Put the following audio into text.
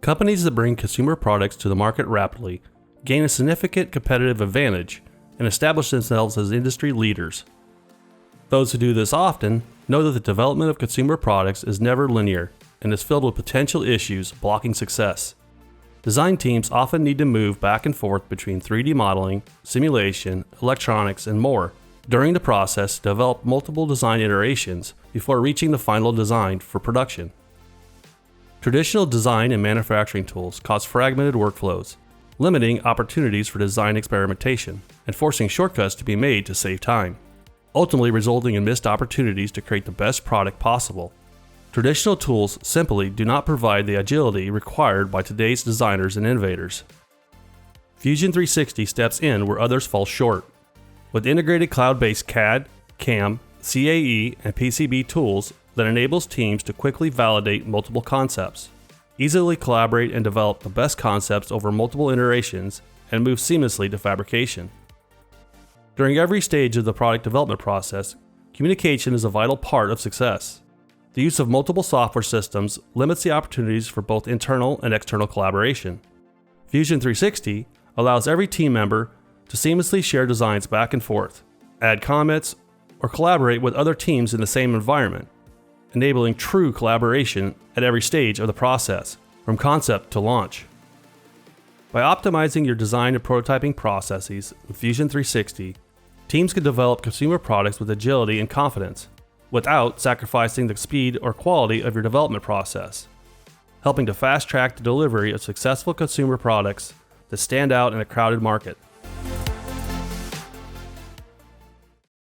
Companies that bring consumer products to the market rapidly gain a significant competitive advantage and establish themselves as industry leaders. Those who do this often know that the development of consumer products is never linear and is filled with potential issues blocking success. Design teams often need to move back and forth between 3D modeling, simulation, electronics, and more during the process to develop multiple design iterations before reaching the final design for production. Traditional design and manufacturing tools cause fragmented workflows, limiting opportunities for design experimentation and forcing shortcuts to be made to save time, ultimately resulting in missed opportunities to create the best product possible. Traditional tools simply do not provide the agility required by today's designers and innovators. Fusion 360 steps in where others fall short. With integrated cloud-based CAD, CAM, CAE, and PCB tools that enables teams to quickly validate multiple concepts, easily collaborate and develop the best concepts over multiple iterations, and move seamlessly to fabrication. During every stage of the product development process, communication is a vital part of success. The use of multiple software systems limits the opportunities for both internal and external collaboration. Fusion 360 allows every team member to seamlessly share designs back and forth, add comments, or collaborate with other teams in the same environment, enabling true collaboration at every stage of the process, from concept to launch. By optimizing your design and prototyping processes with Fusion 360, teams can develop consumer products with agility and confidence, without sacrificing the speed or quality of your development process, helping to fast-track the delivery of successful consumer products that stand out in a crowded market.